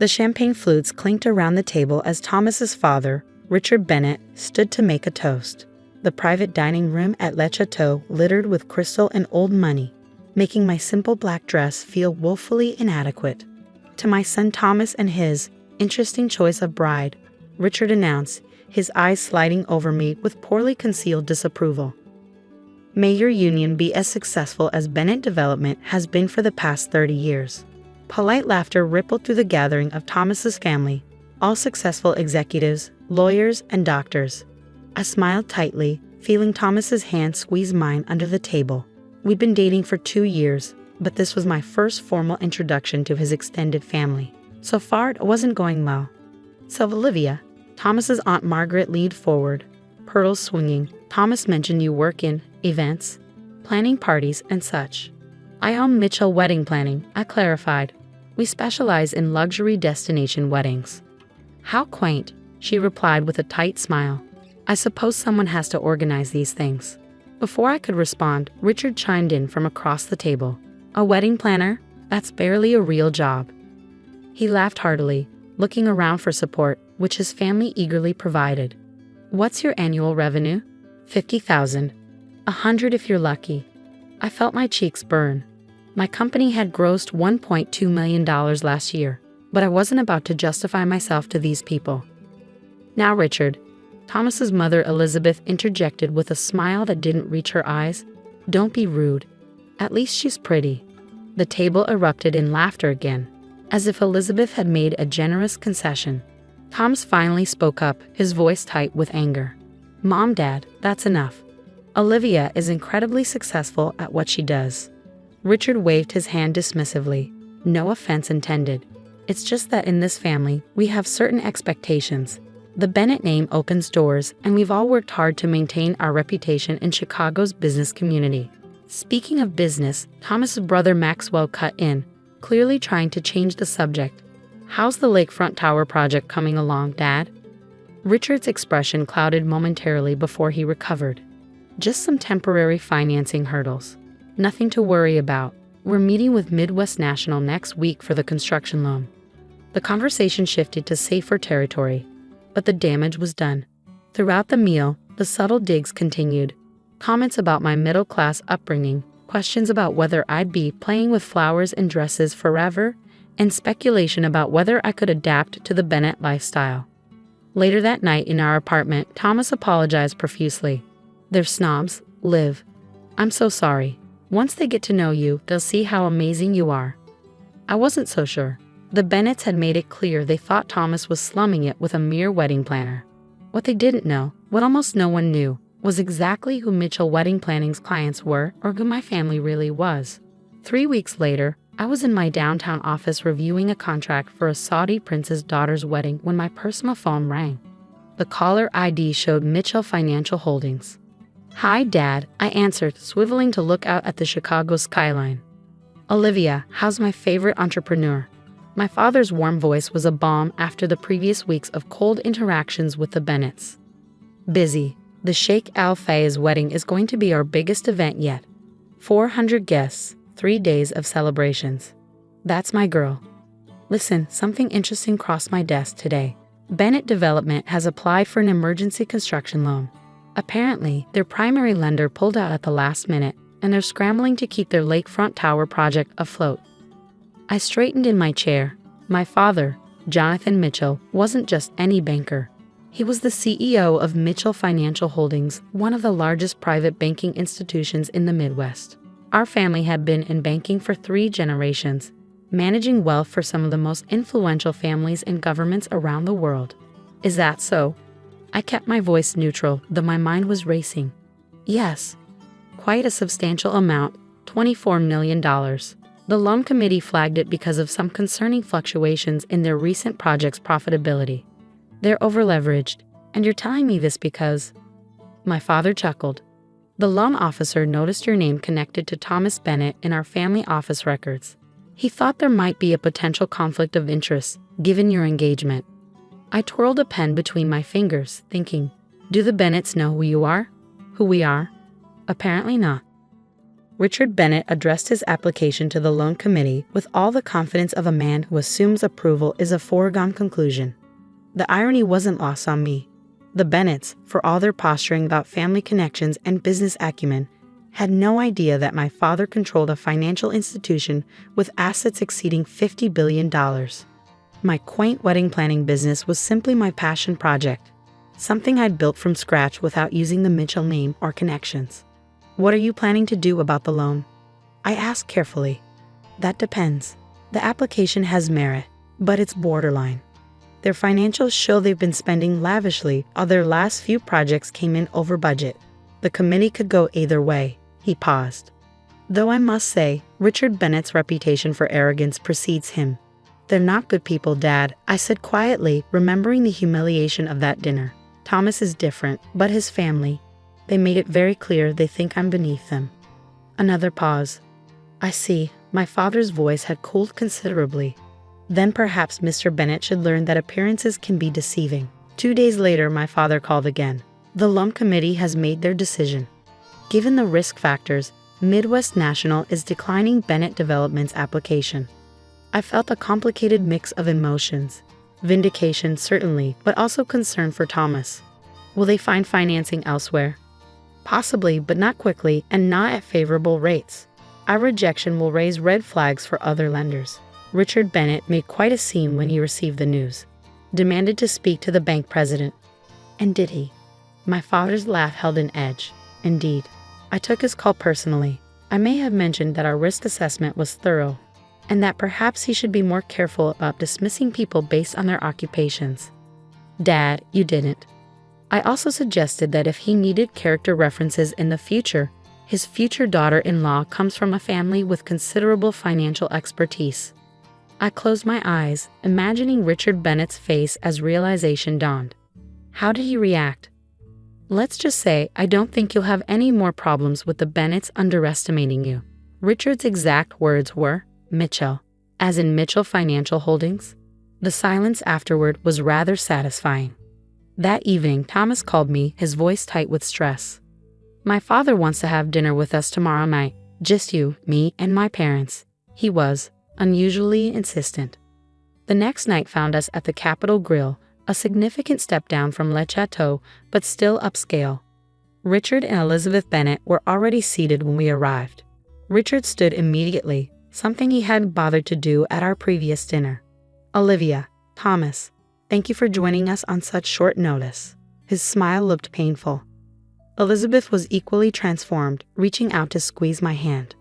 The champagne flutes clinked around the table as Thomas's father, Richard Bennett, stood to make a toast. The private dining room at Le Chateau littered with crystal and old money, making my simple black dress feel woefully inadequate. To my son Thomas and his interesting choice of bride, Richard announced, his eyes sliding over me with poorly concealed disapproval. May your union be as successful as Bennett Development has been for the past 30 years. Polite laughter rippled through the gathering of Thomas's family, all successful executives, lawyers, and doctors. I smiled tightly, feeling Thomas's hand squeeze mine under the table. We'd been dating for 2 years, but this was my first formal introduction to his extended family. So far, it wasn't going well. So Olivia, Thomas's Aunt Margaret leaned forward, pearls swinging. Thomas mentioned you work in events, planning parties, and such. I own Mitchell Wedding Planning, I clarified. We specialize in luxury destination weddings. How quaint, she replied with a tight smile. I suppose someone has to organize these things. Before I could respond, Richard chimed in from across the table. A wedding planner? That's barely a real job. He laughed heartily, looking around for support, which his family eagerly provided. What's your annual revenue? 50,000. 100 if you're lucky. I felt my cheeks burn. My company had grossed $1.2 million last year, but I wasn't about to justify myself to these people. Now, Richard, Thomas's mother Elizabeth interjected with a smile that didn't reach her eyes. Don't be rude. At least she's pretty. The table erupted in laughter again, as if Elizabeth had made a generous concession. Thomas finally spoke up, his voice tight with anger. Mom, Dad, that's enough. Olivia is incredibly successful at what she does. Richard waved his hand dismissively. No offense intended. It's just that in this family, we have certain expectations. The Bennett name opens doors, and we've all worked hard to maintain our reputation in Chicago's business community. Speaking of business, Thomas's brother Maxwell cut in, clearly trying to change the subject. How's the Lakefront Tower project coming along, Dad? Richard's expression clouded momentarily before he recovered. Just some temporary financing hurdles. Nothing to worry about. We're meeting with Midwest National next week for the construction loan. The conversation shifted to safer territory, but the damage was done. Throughout the meal, the subtle digs continued. Comments about my middle-class upbringing, questions about whether I'd be playing with flowers and dresses forever, and speculation about whether I could adapt to the Bennett lifestyle. Later that night in our apartment, Thomas apologized profusely. They're snobs, Liv. I'm so sorry. Once they get to know you, they'll see how amazing you are. I wasn't so sure. The Bennetts had made it clear they thought Thomas was slumming it with a mere wedding planner. What they didn't know, what almost no one knew, was exactly who Mitchell Wedding Planning's clients were or who my family really was. 3 weeks later, I was in my downtown office reviewing a contract for a Saudi prince's daughter's wedding when my personal phone rang. The caller ID showed Mitchell Financial Holdings. Hi, Dad, I answered, swiveling to look out at the Chicago skyline. Olivia, how's my favorite entrepreneur? My father's warm voice was a balm after the previous weeks of cold interactions with the Bennetts. Busy. The Sheikh Al Fayed's wedding is going to be our biggest event yet. 400 guests, 3 days of celebrations. That's my girl. Listen, something interesting crossed my desk today. Bennett Development has applied for an emergency construction loan. Apparently, their primary lender pulled out at the last minute, and they're scrambling to keep their Lakefront Tower project afloat. I straightened in my chair. My father, Jonathan Mitchell, wasn't just any banker. He was the CEO of Mitchell Financial Holdings, one of the largest private banking institutions in the Midwest. Our family had been in banking for 3 generations, managing wealth for some of the most influential families and governments around the world. Is that so? I kept my voice neutral, though my mind was racing. Yes. Quite a substantial amount, $24 million. The loan committee flagged it because of some concerning fluctuations in their recent project's profitability. They're overleveraged, and you're telling me this because... My father chuckled. The loan officer noticed your name connected to Thomas Bennett in our family office records. He thought there might be a potential conflict of interest, given your engagement. I twirled a pen between my fingers, thinking, do the Bennetts know who you are? Who we are? Apparently not. Richard Bennett addressed his application to the loan committee with all the confidence of a man who assumes approval is a foregone conclusion. The irony wasn't lost on me. The Bennetts, for all their posturing about family connections and business acumen, had no idea that my father controlled a financial institution with assets exceeding $50 billion. My quaint wedding planning business was simply my passion project, something I'd built from scratch without using the Mitchell name or connections. What are you planning to do about the loan? I asked carefully. That depends. The application has merit, but it's borderline. Their financials show they've been spending lavishly, while their last few projects came in over budget. The committee could go either way. He paused. Though I must say, Richard Bennett's reputation for arrogance precedes him. They're not good people, Dad, I said quietly, remembering the humiliation of that dinner. Thomas is different, but his family. They made it very clear they think I'm beneath them. Another pause. I see. My father's voice had cooled considerably. Then perhaps Mr. Bennett should learn that appearances can be deceiving. 2 days later, my father called again. The loan committee has made their decision. Given the risk factors, Midwest National is declining Bennett Development's application. I felt a complicated mix of emotions. Vindication, certainly, but also concern for Thomas. Will they find financing elsewhere? Possibly, but not quickly and not at favorable rates. Our rejection will raise red flags for other lenders. Richard Bennett made quite a scene when he received the news. Demanded to speak to the bank president. And did he? My father's laugh held an edge. Indeed. I took his call personally. I may have mentioned that our risk assessment was thorough, and that perhaps he should be more careful about dismissing people based on their occupations. Dad, you didn't. I also suggested that if he needed character references in the future, his future daughter-in-law comes from a family with considerable financial expertise. I closed my eyes, imagining Richard Bennett's face as realization dawned. How did he react? Let's just say I don't think you'll have any more problems with the Bennetts underestimating you. Richard's exact words were, Mitchell, as in Mitchell Financial Holdings. The silence afterward was rather satisfying. That evening, Thomas called me, his voice tight with stress. My father wants to have dinner with us tomorrow night. Just you, me, and my parents. He was unusually insistent. The next night found us at the Capitol Grill, a significant step down from Le Chateau, but still upscale. Richard and Elizabeth Bennett were already seated when we arrived. Richard stood immediately, something he hadn't bothered to do at our previous dinner. Olivia, Thomas, thank you for joining us on such short notice. His smile looked painful. Elizabeth was equally transformed, reaching out to squeeze my hand.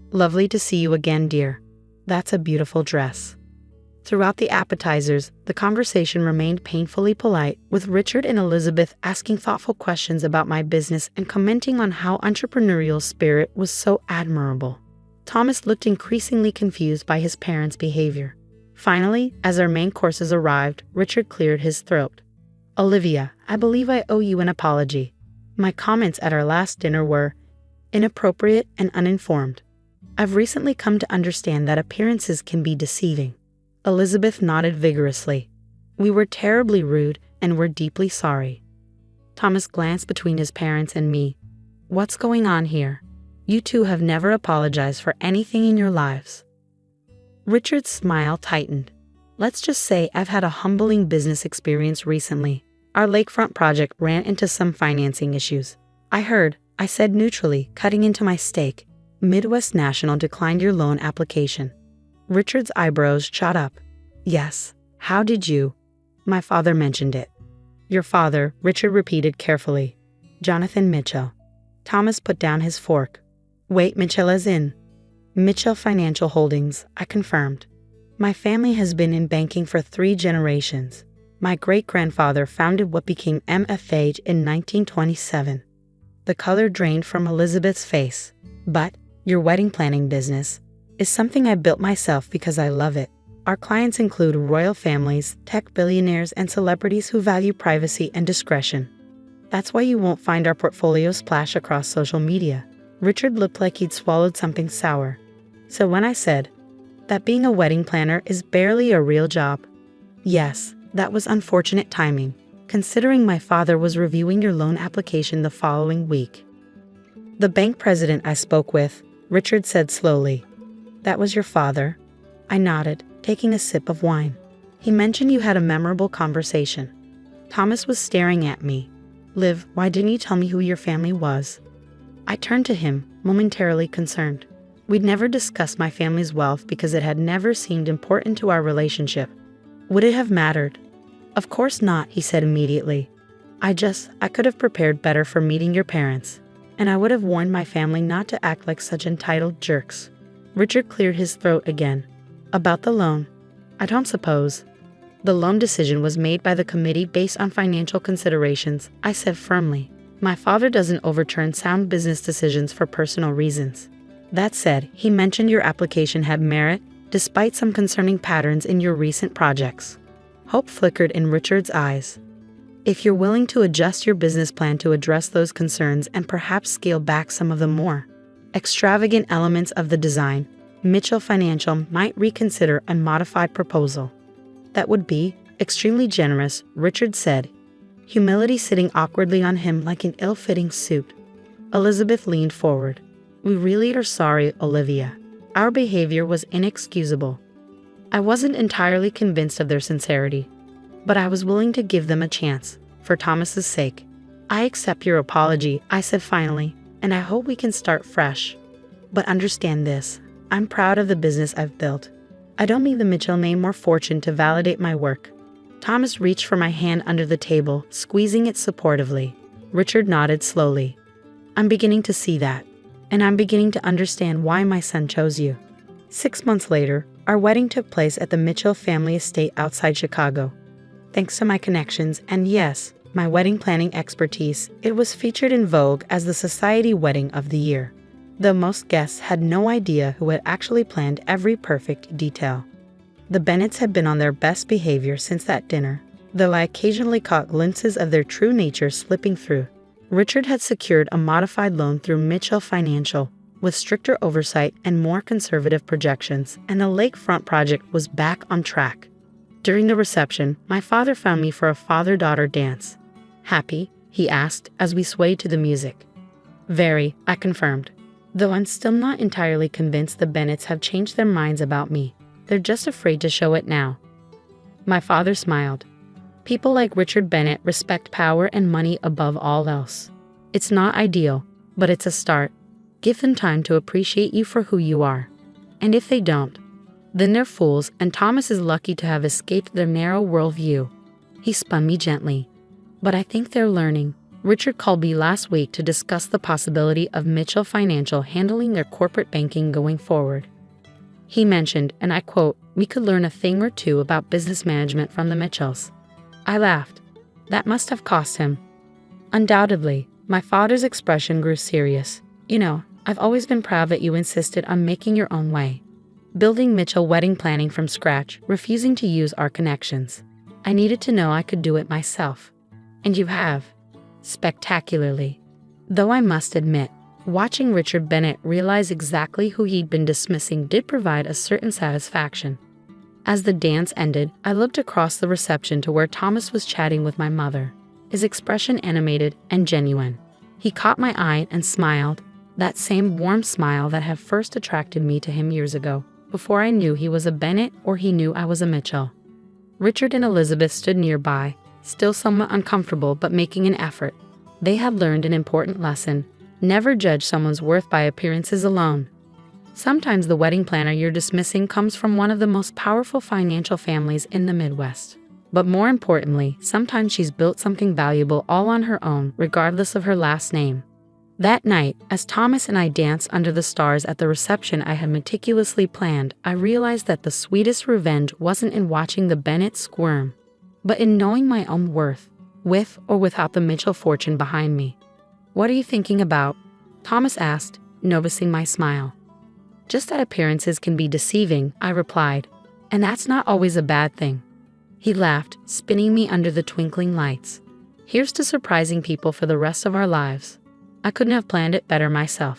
Lovely to see you again, dear. That's a beautiful dress. Throughout the appetizers, the conversation remained painfully polite, with Richard and Elizabeth asking thoughtful questions about my business and commenting on how entrepreneurial spirit was so admirable. Thomas looked increasingly confused by his parents' behavior. Finally, as our main courses arrived, Richard cleared his throat. Olivia, I believe I owe you an apology. My comments at our last dinner were inappropriate and uninformed. I've recently come to understand that appearances can be deceiving. Elizabeth nodded vigorously. We were terribly rude and we're deeply sorry. Thomas glanced between his parents and me. What's going on here? You two have never apologized for anything in your lives. Richard's smile tightened. Let's just say I've had a humbling business experience recently. Our lakefront project ran into some financing issues. I heard, I said neutrally, cutting into my steak. Midwest National declined your loan application. Richard's eyebrows shot up. Yes, how did you? My father mentioned it. Your father, Richard repeated carefully. Jonathan Mitchell. Thomas put down his fork. Wait, Mitchell as in? Mitchell Financial Holdings, I confirmed. My family has been in banking for 3 generations. My great-grandfather founded what became MFH in 1927. The color drained from Elizabeth's face. But, your wedding planning business is something I built myself because I love it. Our clients include royal families, tech billionaires, and celebrities who value privacy and discretion. That's why you won't find our portfolio splash across social media. Richard looked like he'd swallowed something sour. So when I said that being a wedding planner is barely a real job, yes, that was unfortunate timing, considering my father was reviewing your loan application the following week. The bank president I spoke with, Richard said slowly. That was your father? I nodded, taking a sip of wine. He mentioned you had a memorable conversation. Thomas was staring at me. Liv, why didn't you tell me who your family was? I turned to him, momentarily concerned. We'd never discussed my family's wealth because it had never seemed important to our relationship. Would it have mattered? Of course not, he said immediately. I could have prepared better for meeting your parents, and I would have warned my family not to act like such entitled jerks. Richard cleared his throat again. About the loan? I don't suppose. The loan decision was made by the committee based on financial considerations, I said firmly. My father doesn't overturn sound business decisions for personal reasons. That said, he mentioned your application had merit, despite some concerning patterns in your recent projects. Hope flickered in Richard's eyes. If you're willing to adjust your business plan to address those concerns and perhaps scale back some of the more extravagant elements of the design, Mitchell Financial might reconsider a modified proposal. That would be extremely generous, Richard said, humility sitting awkwardly on him like an ill-fitting suit. Elizabeth leaned forward. We really are sorry, Olivia. Our behavior was inexcusable. I wasn't entirely convinced of their sincerity, but I was willing to give them a chance, for Thomas's sake. I accept your apology, I said finally, and I hope we can start fresh. But understand this, I'm proud of the business I've built. I don't need the Mitchell name or fortune to validate my work. Thomas reached for my hand under the table, squeezing it supportively. Richard nodded slowly. I'm beginning to see that, and I'm beginning to understand why my son chose you. 6 months later, our wedding took place at the Mitchell family estate outside Chicago. Thanks to my connections and yes, my wedding planning expertise, it was featured in Vogue as the society wedding of the year, though most guests had no idea who had actually planned every perfect detail. The Bennetts had been on their best behavior since that dinner, though I occasionally caught glimpses of their true nature slipping through. Richard had secured a modified loan through Mitchell Financial, with stricter oversight and more conservative projections, and the lakefront project was back on track. During the reception, my father found me for a father-daughter dance. Happy? He asked as we swayed to the music. Very, I confirmed. Though I'm still not entirely convinced the Bennetts have changed their minds about me. They're just afraid to show it now. My father smiled. People like Richard Bennett respect power and money above all else. It's not ideal, but it's a start. Give them time to appreciate you for who you are. And if they don't, then they're fools, and Thomas is lucky to have escaped their narrow worldview. He spun me gently. But I think they're learning. Richard called me last week to discuss the possibility of Mitchell Financial handling their corporate banking going forward. He mentioned, and I quote, we could learn a thing or two about business management from the Mitchells. I laughed. That must have cost him. Undoubtedly, my father's expression grew serious. You know, I've always been proud that you insisted on making your own way. Building Mitchell wedding planning from scratch, refusing to use our connections. I needed to know I could do it myself. And you have. Spectacularly. Though I must admit, watching Richard Bennett realize exactly who he'd been dismissing did provide a certain satisfaction. As the dance ended, I looked across the reception to where Thomas was chatting with my mother, his expression animated and genuine. He caught my eye and smiled, that same warm smile that had first attracted me to him years ago, before I knew he was a Bennett or he knew I was a Mitchell. Richard and Elizabeth stood nearby, still somewhat uncomfortable but making an effort. They had learned an important lesson. Never judge someone's worth by appearances alone. Sometimes the wedding planner you're dismissing comes from one of the most powerful financial families in the Midwest. But more importantly, sometimes she's built something valuable all on her own, regardless of her last name. That night, as Thomas and I danced under the stars at the reception I had meticulously planned, I realized that the sweetest revenge wasn't in watching the Bennetts squirm, but in knowing my own worth, with or without the Mitchell fortune behind me. What are you thinking about? Thomas asked, noticing my smile. Just that appearances can be deceiving, I replied, and that's not always a bad thing. He laughed, spinning me under the twinkling lights. Here's to surprising people for the rest of our lives. I couldn't have planned it better myself.